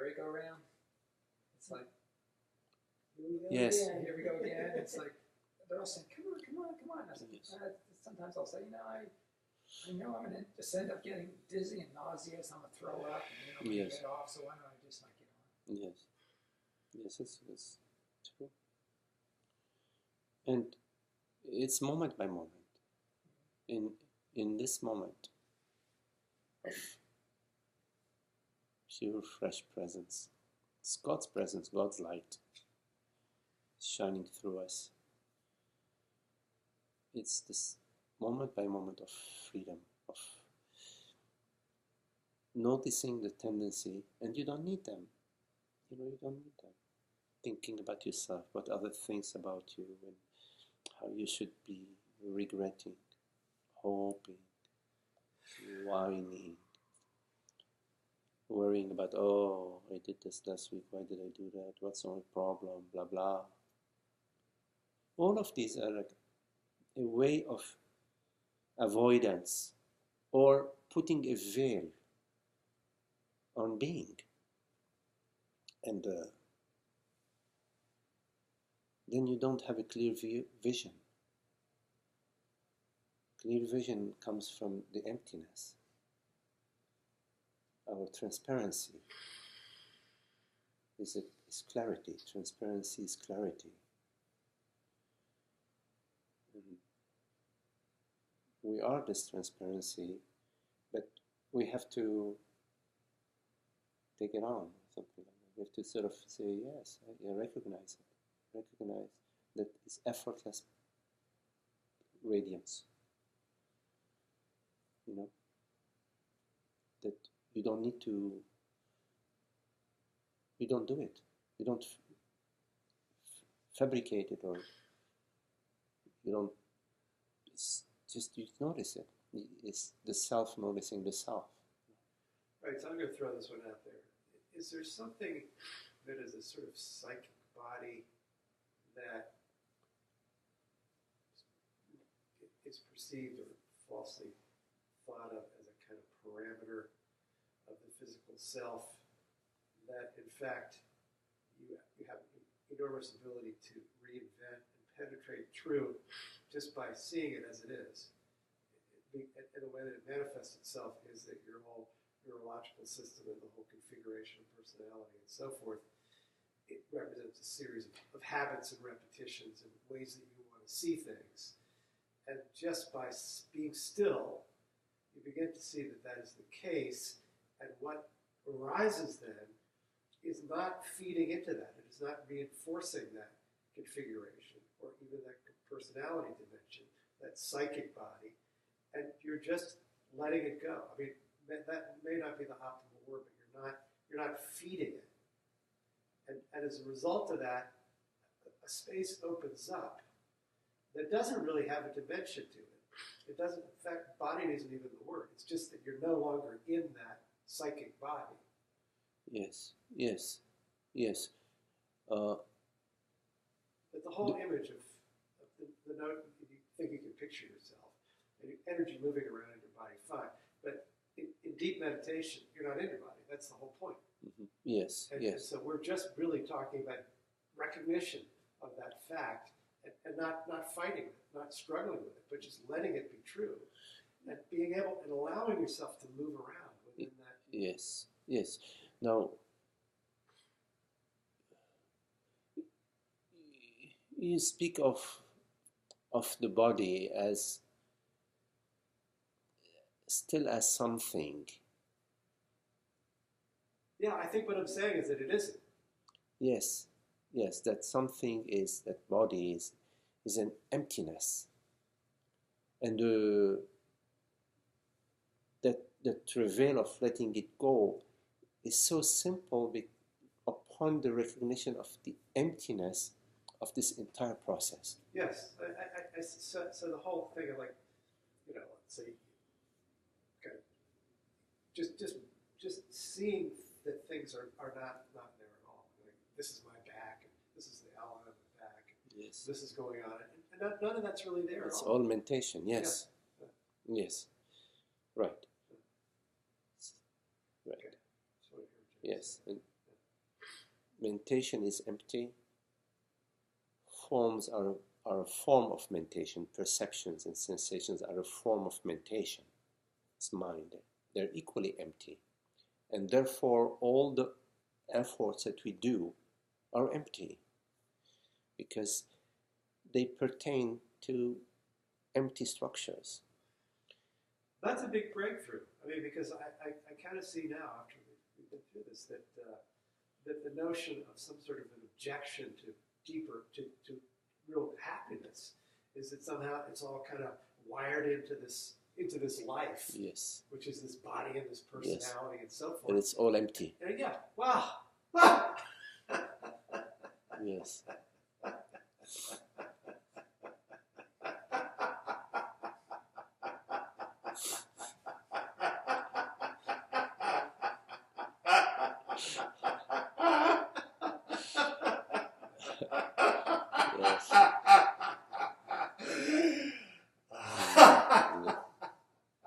merry-go-round. It's like, Yes. here we go again. It's like, they're all saying, come on, come on, come on. I said, sometimes I'll say, I know I'm going to just end up getting dizzy and nauseous. I'm going to throw up and then I'm going to get off. So why don't I just not get on? Yes. Yes, it's true. And it's moment by moment. In this moment of pure, fresh presence, it's God's presence, God's light shining through us. It's this moment by moment of freedom, of noticing the tendency, and you don't need them. You don't need them. Thinking about yourself, what other things about you, and how you should be regretting, hoping, whining, worrying about, oh, I did this last week, why did I do that, what's my problem, blah, blah. All of these are like a way of avoidance or putting a veil on being. And then you don't have a clear vision. Clear vision comes from the emptiness. Our transparency is clarity. Transparency is clarity. And we are this transparency, but we have to take it on, something like that. We have to sort of say, yes, I recognize it. Recognize that it's effortless radiance. That you don't need to, you don't do it. You don't fabricate it, or you don't, it's just, you notice it. It's the self noticing the self. Right, so I'm going to throw this one out there. Is there something that is a sort of psychic body that is perceived or falsely thought of as a kind of parameter of the physical self, that in fact you have enormous ability to reinvent and penetrate through just by seeing it as it is? And the way that it manifests itself is that your whole neurological system and the whole configuration of personality and so forth, it represents a series of habits and repetitions and ways that you want to see things. And just by being still, you begin to see that that is the case, and what arises then is not feeding into that. It is not reinforcing that configuration or even that personality dimension, that psychic body, and you're just letting it go. I mean, that may not be the optimal word, but you're not feeding it. And as a result of that, a space opens up that doesn't really have a dimension to it. It doesn't, in fact, body isn't even the word. It's just that you're no longer in that psychic body. Yes, yes, yes. But the whole image of the note, you think you can picture yourself, and energy moving around in your body, fine. But in deep meditation, you're not in your body. That's the whole point. Mm-hmm. Yes, yes. And so we're just really talking about recognition of that fact, and not fighting it, not struggling with it, but just letting it be true, and being able and allowing yourself to move around within that. Yes, yes. Now, you speak of the body as still as something. Yeah, I think what I'm saying is that it isn't. Yes, yes, that something is, that body is an emptiness. And that the travail of letting it go is so simple upon the recognition of the emptiness of this entire process. Yes, so the whole thing of, like, let's say, kind of just seeing that things are not there at all. Like, this is my back, and this is the outline of the back, and Yes. this is going on, and none of that's really there It's at all. all mentation, yes. Yeah. Yes, right. Right. Okay. Yes, and mentation is empty. Forms are a form of mentation. Perceptions and sensations are a form of mentation. It's mind. They're equally empty. And therefore, all the efforts that we do are empty because they pertain to empty structures. That's a big breakthrough. I mean, because I kind of see now, after we've been through this, that the notion of some sort of an objection to deeper, to real happiness is that somehow it's all kind of wired into this life. Yes. Which is this body and this personality and so forth. And it's all empty. And yeah, wow. Yes. Yes.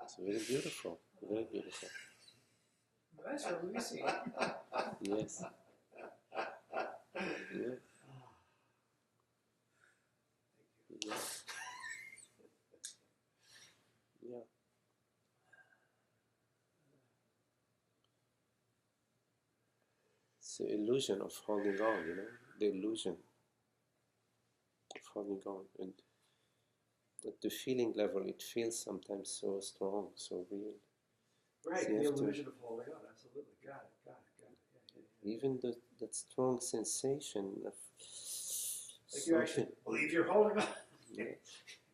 It's very beautiful. Very beautiful. That's releasing. Yes. Yeah. Yeah. Yeah. It's the illusion of holding on, the illusion of holding on. And at the feeling level, it feels sometimes so strong, so real. Right, So the you have to- illusion of holding on. Absolutely. Got it. Yeah. Even that strong sensation of Like you actually something. believe you're holding on. Yes.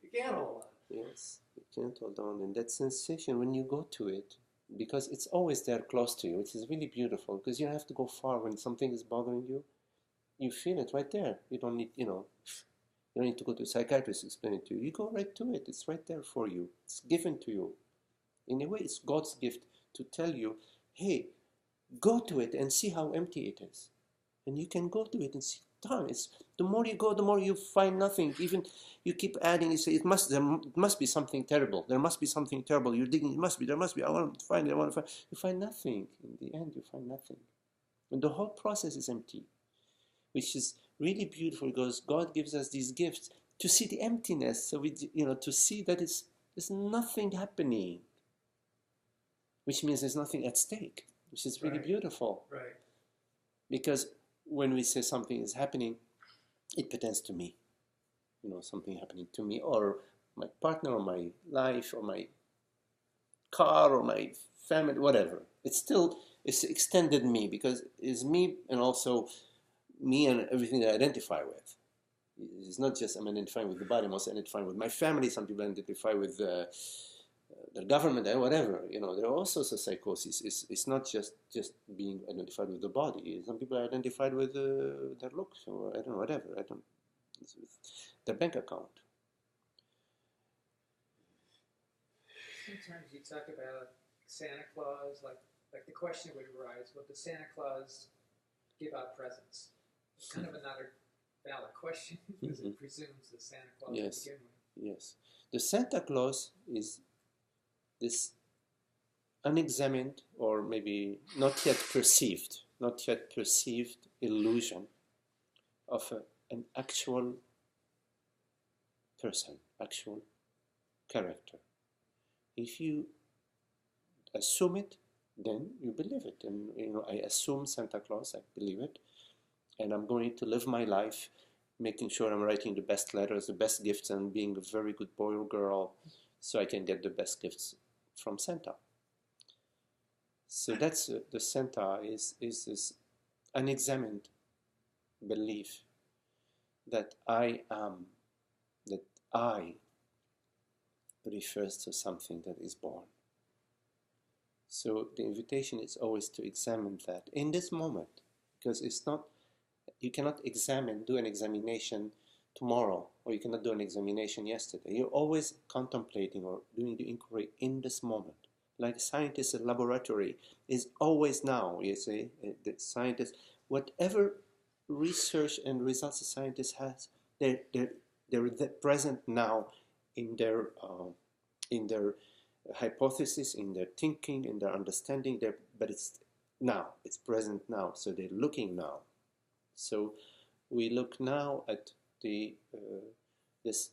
You can't hold on. Yes, you can't hold on. And that sensation, when you go to it, because it's always there close to you, which is really beautiful, because you don't have to go far when something is bothering you. You feel it right there. You don't need, you don't need to go to a psychiatrist to explain it to you. You go right to it. It's right there for you. It's given to you. In a way, it's God's gift to tell you, hey, go to it and see how empty it is. And you can go to it and see, darn, the more you go, the more you find nothing. Even you keep adding, you say, there must be something terrible. There must be something terrible. You're digging, there must be, I want to find it, You find nothing. In the end, you find nothing. And the whole process is empty, which is really beautiful because God gives us these gifts to see the emptiness, so to see that there's nothing happening, which means there's nothing at stake, which is really beautiful. Right. Because when we say something is happening, it pertains to me. Something happening to me, or my partner, or my life, or my car, or my family, whatever. It's extended me because it's me and also me and everything that I identify with. It's not just I'm identifying with the body, I'm also identifying with my family. Some people identify with the government and whatever. There are all sorts of psychosis. It's not just being identified with the body. Some people are identified with their looks or I don't know, whatever. It's with their bank account. Sometimes you talk about Santa Claus, like the question would arise, well, does Santa Claus give out presents? It's kind of another valid question because it presumes that Santa Claus Yes. to begin with. Yes. The Santa Claus is this unexamined or maybe not yet perceived illusion of an actual person, actual character. If you assume it, then you believe it. And I assume Santa Claus, I believe it, and I'm going to live my life making sure I'm writing the best letters, the best gifts, and being a very good boy or girl so I can get the best gifts from Santa. So that's the Santa is this unexamined belief that I am, that I refers to something that is born. So the invitation is always to examine that in this moment, because you cannot do an examination tomorrow, or you cannot do an examination yesterday. You're always contemplating or doing the inquiry in this moment. Like a scientist in a laboratory is always now, you see, the scientist, whatever research and results a scientist has, they're present now in their hypothesis, in their thinking, in their understanding, but it's present now, so they're looking now. So we look now at the this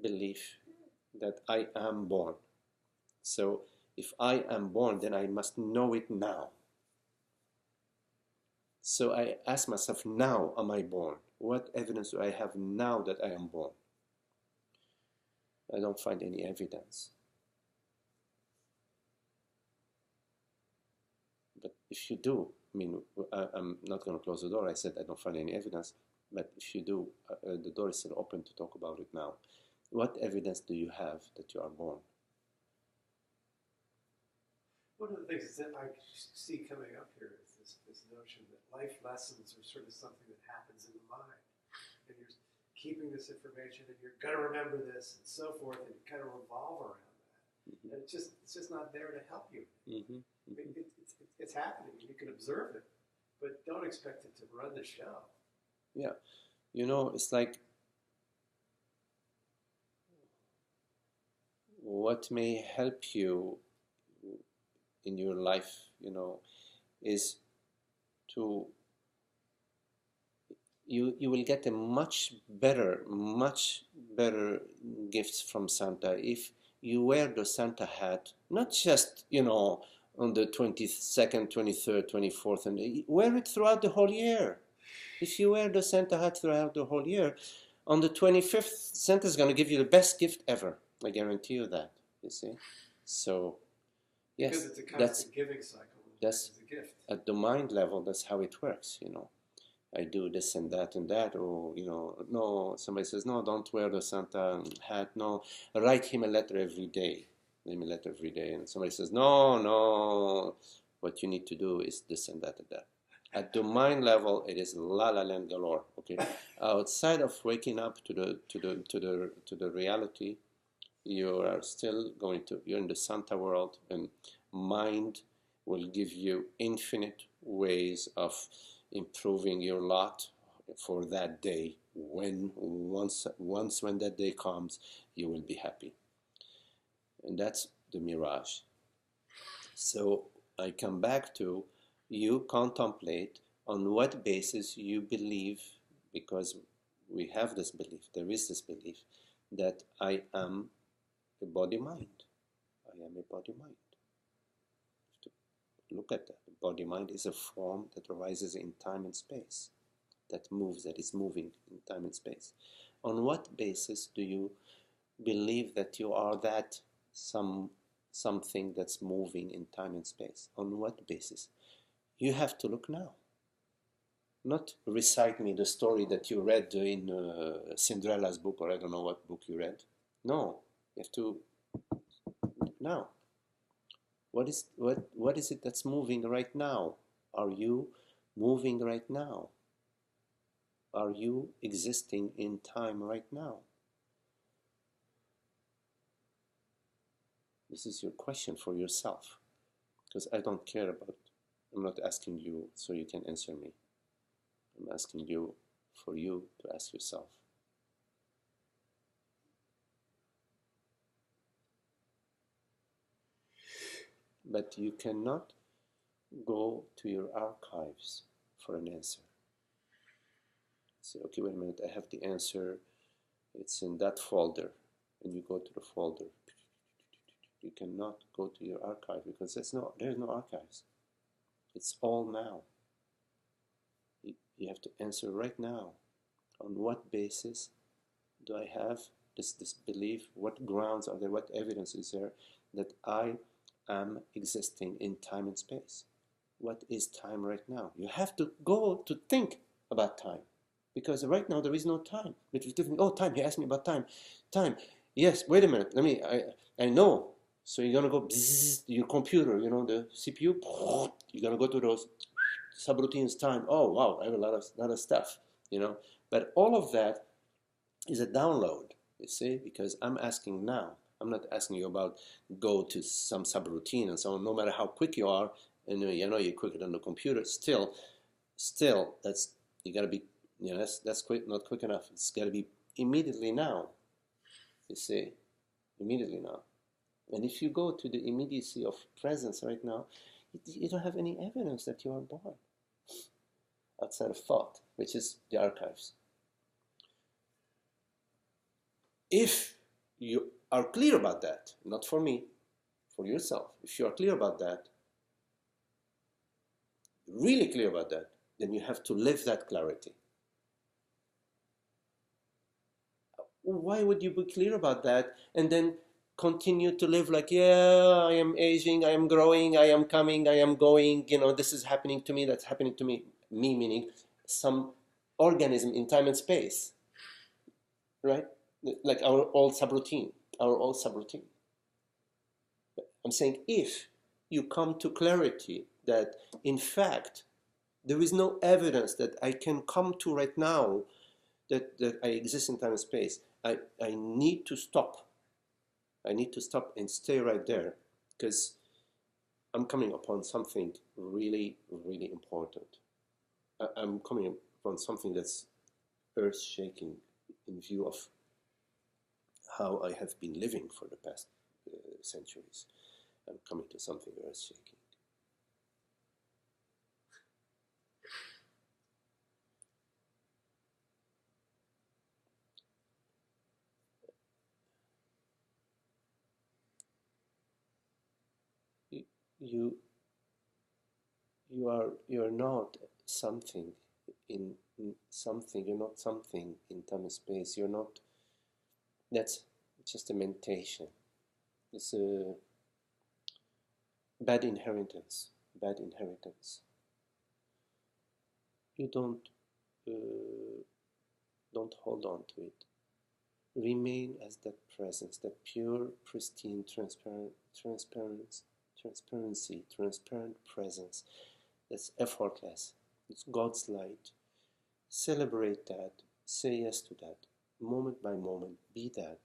belief that I am born. So if I am born, then I must know it now. So I ask myself, now am I born? What evidence do I have now that I am born? I don't find any evidence. But if you do, I mean, I'm not going to close the door. I said I don't find any evidence. But if you do, the door is still open to talk about it now. What evidence do you have that you are born? One of the things that I see coming up here is this notion that life lessons are sort of something that happens in the mind. And you're keeping this information and you're going to remember this and so forth, and you kind of revolve around that. Mm-hmm. And it's just not there to help you. Mm-hmm. I mean, it's happening. You can observe it, but don't expect it to run the show. Yeah. You know, it's like what may help you in your life, you know, is to you will get a much better gifts from Santa if you wear the Santa hat, not just, you know, on the 22nd, 23rd, 24th, and wear it throughout the whole year. If you wear the Santa hat throughout the whole year, on the 25th, Santa's going to give you the best gift ever. I guarantee you that, you see. So, yes, because it's a constant giving cycle. That's a gift. At the mind level, that's how it works, you know. I do this and that, or, you know, no, somebody says, no, don't wear the Santa hat, no, write him a letter every day. Write him a letter every day. And somebody says, no, what you need to do is this and that and that. At the mind level, it is la la land galore, okay? Outside of waking up to the reality, you are still you're in the Santa world, and mind will give you infinite ways of improving your lot for that day. Once when that day comes, you will be happy. And that's the mirage. So I come back to, you contemplate on what basis you believe, because we have this belief, there is this belief that I am a body-mind. I am a body-mind. Look at that. Body-mind is a form that arises in time and space, that is moving in time and space. On what basis do you believe that you are that something that's moving in time and space? On what basis? You have to look now. Not recite me the story that you read in Cinderella's book, or I don't know what book you read. No, you have to now. What is it that's moving right now? Are you moving right now? Are you existing in time right now? This is your question for yourself, because I don't care about, I'm not asking you so you can answer me. I'm asking you for you to ask yourself. But you cannot go to your archives for an answer. Say, okay, wait a minute, I have the answer, it's in that folder, and you go to the folder. You cannot go to your archive because there's no archives. It's all now. You have to answer right now. On what basis do I have this belief? What grounds are there? What evidence is there that I am existing in time and space? What is time right now? You have to go to think about time, because right now there is no time. Oh, time, he asked me about time. Time, yes, wait a minute, I know. So you're gonna go bzzz, your computer, you know, the CPU, you're gonna go to those subroutines, time. Oh wow, I have a lot of stuff, you know. But all of that is a download, you see, because I'm asking now. I'm not asking you about go to some subroutine and so on. No matter how quick you are, and you know you're quicker than the computer, still that's, you gotta be, you know, that's quick, not quick enough. It's gotta be immediately now, you see, immediately now. And if you go to the immediacy of presence right now, you don't have any evidence that you are born. outside of thought, which is the archives. If you are clear about that, not for me, for yourself, if you are clear about that, really clear about that, then you have to live that clarity. Why would you be clear about that and then continue to live like, yeah, I am aging, I am growing, I am coming, I am going, this is happening to me, that's happening to me, me meaning some organism in time and space, right? Like our old subroutine. I'm saying if you come to clarity that in fact there is no evidence that I can come to right now that I exist in time and space, I need to stop. I need to stop and stay right there because I'm coming upon something really, really important. I'm coming upon something that's earth-shaking in view of how I have been living for the past centuries. I'm coming to something earth-shaking. You're not something in something. You're not something in time and space. You're not. That's just a mentation. It's a bad inheritance. Bad inheritance. You don't hold on to it. Remain as that presence, that pure, pristine, transparency, transparent presence. That's effortless. It's God's light. Celebrate that. Say yes to that. Moment by moment, be that.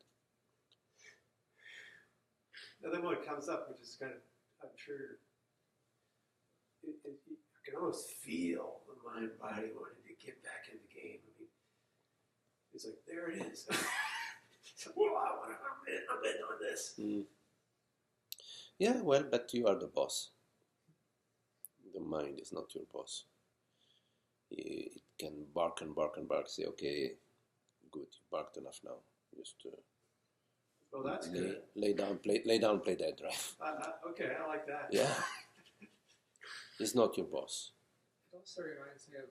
And then one comes up, which is kind of, I'm sure, you can almost feel the mind body wanting to get back in the game. I mean, it's like, there it is. Well, I'm in on this. Yeah, well, but you are the boss. The mind is not your boss. It can bark and bark and bark. Say, okay, good, you barked enough now. Just well, that's good. Lay down, play dead, right? Okay, I like that. Yeah, it's not your boss. It also reminds me of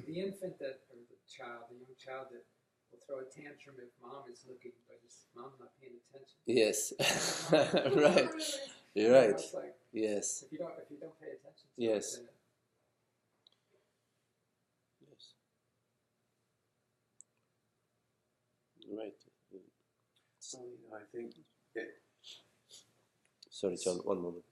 the infant or the young child that will throw a tantrum if mom is looking, but mom's not paying attention. Yes, right. You're right. It's like, yes. If you don't pay attention to yes. it, Yes. Right. So, I think. Sorry, John. 1 moment.